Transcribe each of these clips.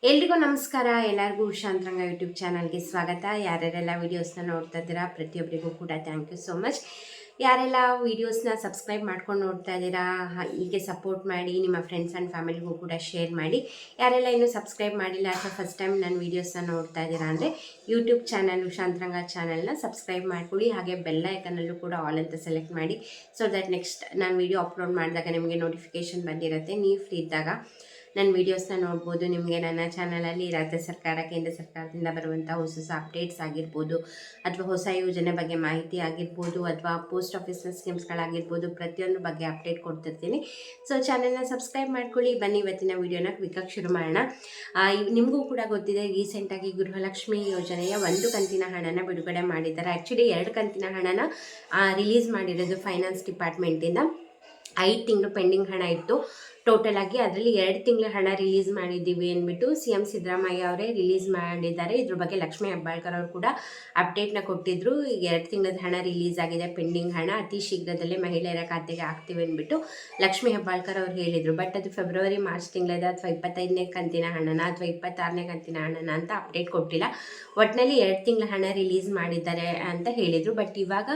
ಎಲ್ರಿಗೂ ನಮಸ್ಕಾರ. ಎಲ್ಲರಿಗೂ ಉಷಾಂತರಂಗ ಯೂಟ್ಯೂಬ್ ಚಾನಲ್ಗೆ ಸ್ವಾಗತ. ಯಾರ್ಯಾರೆಲ್ಲ ವೀಡಿಯೋಸ್ನ ನೋಡ್ತಾ ಇದ್ದೀರಾ ಪ್ರತಿಯೊಬ್ಬರಿಗೂ ಕೂಡ ಥ್ಯಾಂಕ್ ಯು ಸೋ ಮಚ್. ಯಾರೆಲ್ಲ ವೀಡಿಯೋಸ್ನ ಸಬ್ಸ್ಕ್ರೈಬ್ ಮಾಡ್ಕೊಂಡು ನೋಡ್ತಾ ಇದ್ದೀರಾ ಹೀಗೆ ಸಪೋರ್ಟ್ ಮಾಡಿ, ನಿಮ್ಮ ಫ್ರೆಂಡ್ಸ್ ಆ್ಯಂಡ್ ಫ್ಯಾಮಿಲಿಗೂ ಕೂಡ ಶೇರ್ ಮಾಡಿ. ಯಾರೆಲ್ಲ ಇನ್ನೂ ಸಬ್ಸ್ಕ್ರೈಬ್ ಮಾಡಿಲ್ಲ ಅಥವಾ ಫಸ್ಟ್ ಟೈಮ್ ನನ್ನ ವೀಡಿಯೋಸ್ನ ನೋಡ್ತಾ ಇದ್ದೀರಾ ಅಂದರೆ ಯೂಟ್ಯೂಬ್ ಚಾನಲ್ ಉಷಾಂತರಂಗ ಚಾನಲ್ನ ಸಬ್ಸ್ಕ್ರೈಬ್ ಮಾಡ್ಕೊಳ್ಳಿ. ಹಾಗೆ ಬೆಲ್ ಐಕನಲ್ಲೂ ಕೂಡ ಆಲ್ ಅಂತ ಸೆಲೆಕ್ಟ್ ಮಾಡಿ, ಸೊ ದಟ್ ನೆಕ್ಸ್ಟ್ ನಾನು ವೀಡಿಯೋ ಅಪ್ಲೋಡ್ ಮಾಡಿದಾಗ ನಿಮಗೆ ನೋಟಿಫಿಕೇಷನ್ ಬಂದಿರುತ್ತೆ. ನೀವು ಫ್ರೀ ಇದ್ದಾಗ ನನ್ನ ವೀಡಿಯೋಸ್ನ ನೋಡ್ಬೋದು. ನಿಮಗೆ ನನ್ನ ಚಾನಲಲ್ಲಿ ರಾಜ್ಯ ಸರ್ಕಾರ, ಕೇಂದ್ರ ಸರ್ಕಾರದಿಂದ ಬರುವಂಥ ಹೊಸ ಅಪ್ಡೇಟ್ಸ್ ಆಗಿರ್ಬೋದು, ಅಥವಾ ಹೊಸ ಯೋಜನೆ ಬಗ್ಗೆ ಮಾಹಿತಿ ಆಗಿರ್ಬೋದು, ಅಥವಾ ಪೋಸ್ಟ್ ಆಫೀಸ್ನ ಸ್ಕೀಮ್ಸ್ಗಳಾಗಿರ್ಬೋದು, ಪ್ರತಿಯೊಂದು ಬಗ್ಗೆ ಅಪ್ಡೇಟ್ ಕೊಡ್ತಿರ್ತೀನಿ. ಸೊ ಚಾನಲ್ನ ಸಬ್ಸ್ಕ್ರೈಬ್ ಮಾಡ್ಕೊಳ್ಳಿ. ಬನ್ನಿ ಇವತ್ತಿನ ವೀಡಿಯೋನ ಕ್ವಿಕ್ಕಾಗಿ ಶುರು ಮಾಡೋಣ. ನಿಮಗೂ ಕೂಡ ಗೊತ್ತಿದೆ, ರೀಸೆಂಟಾಗಿ ಗೃಹಲಕ್ಷ್ಮಿ ಯೋಜನೆಯ 1 ಕಂತಿನ ಹಣನ ಬಿಡುಗಡೆ ಮಾಡಿದ್ದಾರೆ. ಆ್ಯಕ್ಚುಲಿ 2 ಕಂತಿನ ಹಣನ ರಿಲೀಸ್ ಮಾಡಿರೋದು ಫೈನಾನ್ಸ್ ಡಿಪಾರ್ಟ್ಮೆಂಟಿಂದ. 5 ತಿಂಗಳು ಪೆಂಡಿಂಗ್ ಹಣ ಇತ್ತು ಟೋಟಲ್ ಆಗಿ. ಅದರಲ್ಲಿ 2 ತಿಂಗಳ ಹಣ ರಿಲೀಸ್ ಮಾಡಿದ್ದೀವಿ ಅಂದ್ಬಿಟ್ಟು CM ಸಿದ್ದರಾಮಯ್ಯ ಅವರೇ ರಿಲೀಸ್ ಮಾಡಿದ್ದಾರೆ. ಇದ್ರ ಬಗ್ಗೆ ಲಕ್ಷ್ಮೀ ಹೆಬ್ಬಾಳ್ಕರ್ ಅವರು ಕೂಡ ಅಪ್ಡೇಟ್ನ ಕೊಟ್ಟಿದ್ರು. ಈಗ 2 ತಿಂಗಳದ ಹಣ ರಿಲೀಸ್ ಆಗಿದೆ, ಪೆಂಡಿಂಗ್ ಹಣ ಅತಿ ಶೀಘ್ರದಲ್ಲೇ ಮಹಿಳೆಯರ ಖಾತೆಗೆ ಹಾಕ್ತೀವಿ ಅಂದ್ಬಿಟ್ಟು ಲಕ್ಷ್ಮೀ ಹೆಬ್ಬಾಳ್ಕರ್ ಅವರು ಹೇಳಿದರು. ಬಟ್ ಅದು ಫೆಬ್ರವರಿ ಮಾರ್ಚ್ ತಿಂಗಳದ ಅಥವಾ 25ನೇ ಕಂತಿನ ಹಣನ ಅಥವಾ 26ನೇ ಕಂತಿನ ಹಣನ ಅಂತ ಅಪ್ಡೇಟ್ ಕೊಟ್ಟಿಲ್ಲ. ಒಟ್ಟಿನಲ್ಲಿ 2 ತಿಂಗಳ ಹಣ ರಿಲೀಸ್ ಮಾಡಿದ್ದಾರೆ ಅಂತ ಹೇಳಿದರು. ಬಟ್ ಇವಾಗ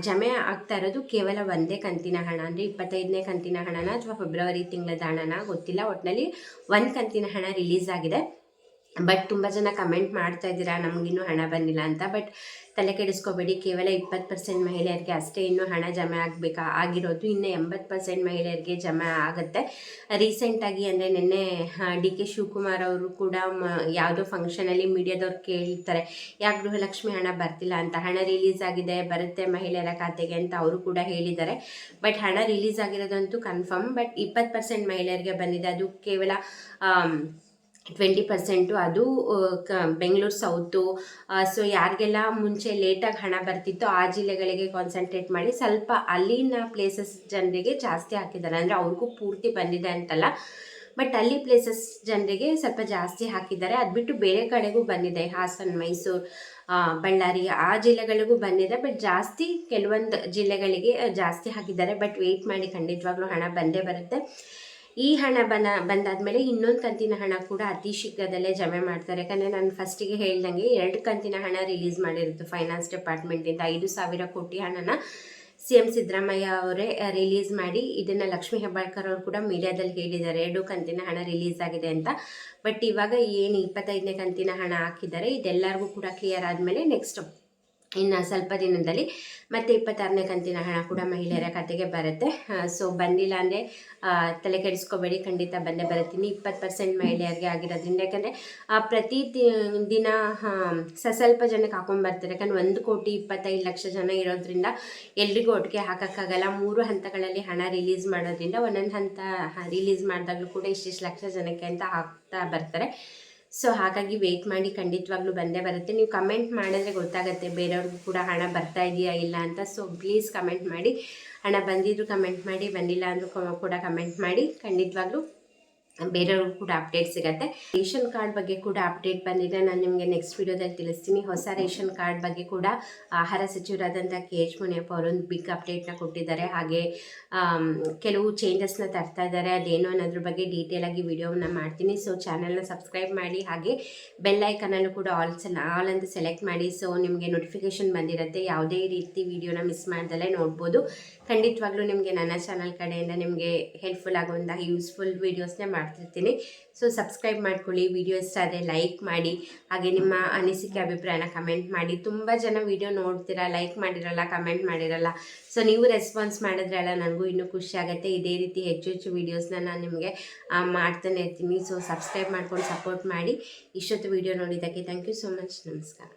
ಜಮೆ ಆಗ್ತಾ ಇರೋದು ಕೇವಲ 1 ಕಂತಿನ ಹಣ, ಅಂದರೆ 25ನೇ ಕಂತಿನ ಹಣನ ಅಥವಾ ಫೆಬ್ರವರಿ ತಿಂಗಳದ ಹಣನ ಗೊತ್ತಿಲ್ಲ. ಒಟ್ಟಿನಲ್ಲಿ 1 ಕಂತಿನ ಹಣ ರಿಲೀಸ್ ಆಗಿದೆ. ಬಟ್ ತುಂಬ ಜನ ಕಮೆಂಟ್ ಮಾಡ್ತಾ ಇದ್ದೀರಾ ನಮಗಿನ್ನೂ ಹಣ ಬಂದಿಲ್ಲ ಅಂತ. ಬಟ್ ತಲೆ ಕೆಡಿಸ್ಕೋಬೇಡಿ, ಕೇವಲ 20% ಮಹಿಳೆಯರಿಗೆ ಅಷ್ಟೇ ಇನ್ನೂ ಹಣ ಜಮೆ ಆಗಿರೋದು. ಇನ್ನು 80% ಮಹಿಳೆಯರಿಗೆ ಜಮೆ ಆಗುತ್ತೆ. ರೀಸೆಂಟಾಗಿ ಅಂದರೆ ನಿನ್ನೆ DK ಶಿವಕುಮಾರ್ ಅವರು ಕೂಡ ಯಾವುದೋ ಫಂಕ್ಷನಲ್ಲಿ ಮೀಡಿಯಾದವ್ರು ಕೇಳ್ತಾರೆ ಯಾಕೆ ಗೃಹಲಕ್ಷ್ಮಿ ಹಣ ಬರ್ತಿಲ್ಲ ಅಂತ. ಹಣ ರಿಲೀಸ್ ಆಗಿದೆ, ಬರುತ್ತೆ ಮಹಿಳೆಯರ ಖಾತೆಗೆ ಅಂತ ಅವರು ಕೂಡ ಹೇಳಿದ್ದಾರೆ. ಬಟ್ ಹಣ ರಿಲೀಸ್ ಆಗಿರೋದಂತೂ ಕನ್ಫರ್ಮ್. ಬಟ್ 20% ಮಹಿಳೆಯರಿಗೆ ಬಂದಿದೆ. ಅದು ಕೇವಲ 20% ಅದು ಬೆಂಗಳೂರು ಸೌತು. ಸೊ ಯಾರಿಗೆಲ್ಲ ಮುಂಚೆ ಲೇಟಾಗಿ ಹಣ ಬರ್ತಿತ್ತು ಆ ಜಿಲ್ಲೆಗಳಿಗೆ ಕಾನ್ಸಂಟ್ರೇಟ್ ಮಾಡಿ ಸ್ವಲ್ಪ ಅಲ್ಲಿನ ಪ್ಲೇಸಸ್ ಜನರಿಗೆ ಜಾಸ್ತಿ ಹಾಕಿದ್ದಾರೆ. ಅಂದರೆ ಅವ್ರಿಗೂ ಪೂರ್ತಿ ಬಂದಿದೆ ಅಂತಲ್ಲ, ಬಟ್ ಅಲ್ಲಿ ಪ್ಲೇಸಸ್ ಜನರಿಗೆ ಸ್ವಲ್ಪ ಜಾಸ್ತಿ ಹಾಕಿದ್ದಾರೆ. ಅದು ಬಿಟ್ಟು ಬೇರೆ ಕಡೆಗೂ ಬಂದಿದೆ, ಹಾಸನ, ಮೈಸೂರು, ಬಳ್ಳಾರಿ ಆ ಜಿಲ್ಲೆಗಳಿಗೂ ಬಂದಿದೆ. ಬಟ್ ಜಾಸ್ತಿ ಕೆಲವೊಂದು ಜಿಲ್ಲೆಗಳಿಗೆ ಜಾಸ್ತಿ ಹಾಕಿದ್ದಾರೆ. ಬಟ್ ವೆಯ್ಟ್ ಮಾಡಿ, ಖಂಡಿತವಾಗ್ಲೂ ಹಣ ಬಂದೇ ಬರುತ್ತೆ. ಈ ಹಣ ಬಂದಾದಮೇಲೆ ಇನ್ನೊಂದು ಕಂತಿನ ಹಣ ಕೂಡ ಅತಿ ಶೀಘ್ರದಲ್ಲೇ ಜಮೆ ಮಾಡ್ತಾರೆ. ಯಾಕಂದರೆ ನಾನು ಫಸ್ಟಿಗೆ ಹೇಳ್ದಂಗೆ 2 ಕಂತಿನ ಹಣ ರಿಲೀಸ್ ಮಾಡಿರುತ್ತೆ ಫೈನಾನ್ಸ್ ಡಿಪಾರ್ಟ್ಮೆಂಟಿಂದ. 5,000 ಕೋಟಿ ಹಣನ CM ಸಿದ್ದರಾಮಯ್ಯ ಅವರೇ ರಿಲೀಸ್ ಮಾಡಿ, ಇದನ್ನು ಲಕ್ಷ್ಮೀ ಹೆಬ್ಬಾಳ್ಕರ್ ಅವರು ಕೂಡ ಮೀಡಿಯಾದಲ್ಲಿ ಹೇಳಿದ್ದಾರೆ 2 ಕಂತಿನ ಹಣ ರಿಲೀಸ್ ಆಗಿದೆ ಅಂತ. ಬಟ್ ಇವಾಗ ಏನು 25ನೇ ಕಂತಿನ ಹಣ ಹಾಕಿದ್ದಾರೆ, ಇದೆಲ್ಲರಿಗೂ ಕೂಡ ಕ್ಲಿಯರ್ ಆದಮೇಲೆ ನೆಕ್ಸ್ಟ್ ಇನ್ನು ಸ್ವಲ್ಪ ದಿನದಲ್ಲಿ ಮತ್ತೆ 26ನೇ ಕಂತಿನ ಹಣ ಕೂಡ ಮಹಿಳೆಯರ ಖಾತೆಗೆ ಬರುತ್ತೆ. ಸೊ ಬಂದಿಲ್ಲ ಅಂದರೆ ತಲೆ ಕೆಡಿಸ್ಕೋಬೇಡಿ, ಖಂಡಿತ ಬಂದೇ ಬರುತ್ತೀನಿ. 20% ಮಹಿಳೆಯರಿಗೆ ಆಗಿರೋದ್ರಿಂದ, ಯಾಕಂದರೆ ಪ್ರತಿ ದಿನ ಸ್ವಲ್ಪ ಜನಕ್ಕೆ ಹಾಕೊಂಡ್ಬರ್ತಾರೆ. ಯಾಕಂದರೆ 1,25,00,000 ಜನ ಇರೋದ್ರಿಂದ ಎಲ್ರಿಗೂ ಒಟ್ಟಿಗೆ ಹಾಕೋಕ್ಕಾಗಲ್ಲ. 3 ಹಂತಗಳಲ್ಲಿ ಹಣ ರಿಲೀಸ್ ಮಾಡೋದ್ರಿಂದ ಒಂದೊಂದು ಹಂತ ರಿಲೀಸ್ ಮಾಡಿದಾಗಲೂ ಕೂಡ ಇಷ್ಟಿಷ್ಟು ಲಕ್ಷ ಜನಕ್ಕೆ ಅಂತ ಹಾಕ್ತಾ ಬರ್ತಾರೆ. ಸೊ ಹಾಗಾಗಿ ವೆಯ್ಟ್ ಮಾಡಿ, ಖಂಡಿತವಾಗ್ಲೂ ಬಂದೇ ಬರುತ್ತೆ. ನೀವು ಕಮೆಂಟ್ ಮಾಡಿದ್ರೆ ಗೊತ್ತಾಗುತ್ತೆ ಬೇರೆಯವ್ರಿಗೂ ಕೂಡ ಹಣ ಬರ್ತಾ ಇದೆಯಾ ಇಲ್ಲ ಅಂತ. ಸೊ ಪ್ಲೀಸ್ ಕಮೆಂಟ್ ಮಾಡಿ, ಹಣ ಬಂದಿದ್ರು ಕಮೆಂಟ್ ಮಾಡಿ, ಬಂದಿಲ್ಲ ಅಂದರೂ ಕೂಡ ಕಮೆಂಟ್ ಮಾಡಿ. ಖಂಡಿತವಾಗ್ಲೂ ಬೇರೆಯವ್ರಿಗೂ ಕೂಡ ಅಪ್ಡೇಟ್ ಸಿಗುತ್ತೆ. ರೇಷನ್ ಕಾರ್ಡ್ ಬಗ್ಗೆ ಕೂಡ ಅಪ್ಡೇಟ್ ಬಂದಿದೆ, ನಾನು ನಿಮಗೆ ನೆಕ್ಸ್ಟ್ ವಿಡಿಯೋದಲ್ಲಿ ತಿಳಿಸ್ತೀನಿ. ಹೊಸ ರೇಷನ್ ಕಾರ್ಡ್ ಬಗ್ಗೆ ಕೂಡ ಆಹಾರ ಸಚಿವರಾದಂಥ KH ಮುನಿಯಪ್ಪ ಅವರೊಂದು ಬಿಗ್ ಅಪ್ಡೇಟ್ನ ಕೊಟ್ಟಿದ್ದಾರೆ. ಹಾಗೆ ಕೆಲವು ಚೇಂಜಸ್ನ ತರ್ತಾ ಇದ್ದಾರೆ. ಅದೇನು ಅನ್ನೋದ್ರ ಬಗ್ಗೆ ಡೀಟೇಲಾಗಿ ವಿಡಿಯೋನ ಮಾಡ್ತೀನಿ. ಸೊ ಚಾನಲ್ನ ಸಬ್ಸ್ಕ್ರೈಬ್ ಮಾಡಿ, ಹಾಗೆ ಬೆಲ್ ಐಕನಲ್ಲೂ ಕೂಡ ಆಲ್ ಅಂತ ಸೆಲೆಕ್ಟ್ ಮಾಡಿ. ಸೊ ನಿಮಗೆ ನೋಟಿಫಿಕೇಷನ್ ಬಂದಿರುತ್ತೆ, ಯಾವುದೇ ರೀತಿ ವಿಡಿಯೋನ ಮಿಸ್ ಮಾಡ್ದಲ್ಲೇ ನೋಡ್ಬೋದು. ಖಂಡಿತವಾಗ್ಲೂ ನಿಮಗೆ ನನ್ನ ಚಾನಲ್ ಕಡೆಯಿಂದ ನಿಮಗೆ ಹೆಲ್ಪ್ಫುಲ್ ಆಗುವಂತಹ ಯೂಸ್ಫುಲ್ ವೀಡಿಯೋಸ್ನೇ ಮಾಡ್ತಿರ್ತೀನಿ. ಸೊ ಸಬ್ಸ್ಕ್ರೈಬ್ ಮಾಡ್ಕೊಳ್ಳಿ. ವಿಡಿಯೋ ಇಷ್ಟ ಆದರೆ ಲೈಕ್ ಮಾಡಿ, ಹಾಗೆ ನಿಮ್ಮ ಅನಿಸಿಕೆ ಅಭಿಪ್ರಾಯನ ಕಮೆಂಟ್ ಮಾಡಿ. ತುಂಬ ಜನ ವಿಡಿಯೋ ನೋಡ್ತೀರಾ, ಲೈಕ್ ಮಾಡಿರಲ್ಲ, ಕಮೆಂಟ್ ಮಾಡಿರಲ್ಲ. ಸೊ ನೀವು ರೆಸ್ಪಾನ್ಸ್ ಮಾಡಿದ್ರಲ್ಲ, ನನಗೂ ಇನ್ನೂ ಖುಷಿ ಆಗುತ್ತೆ. ಇದೇ ರೀತಿ ಹೆಚ್ಚು ಹೆಚ್ಚು ವೀಡಿಯೋಸ್ನ ನಾನು ನಿಮಗೆ ಮಾಡ್ತಾನೆ ಇರ್ತೀನಿ. ಸೊ ಸಬ್ಸ್ಕ್ರೈಬ್ ಮಾಡ್ಕೊಂಡು ಸಪೋರ್ಟ್ ಮಾಡಿ. ಇಷ್ಟೊತ್ತು ವಿಡಿಯೋ ನೋಡಿದ್ದಕ್ಕೆ ಥ್ಯಾಂಕ್ ಯು ಸೋ ಮಚ್. ನಮಸ್ಕಾರ.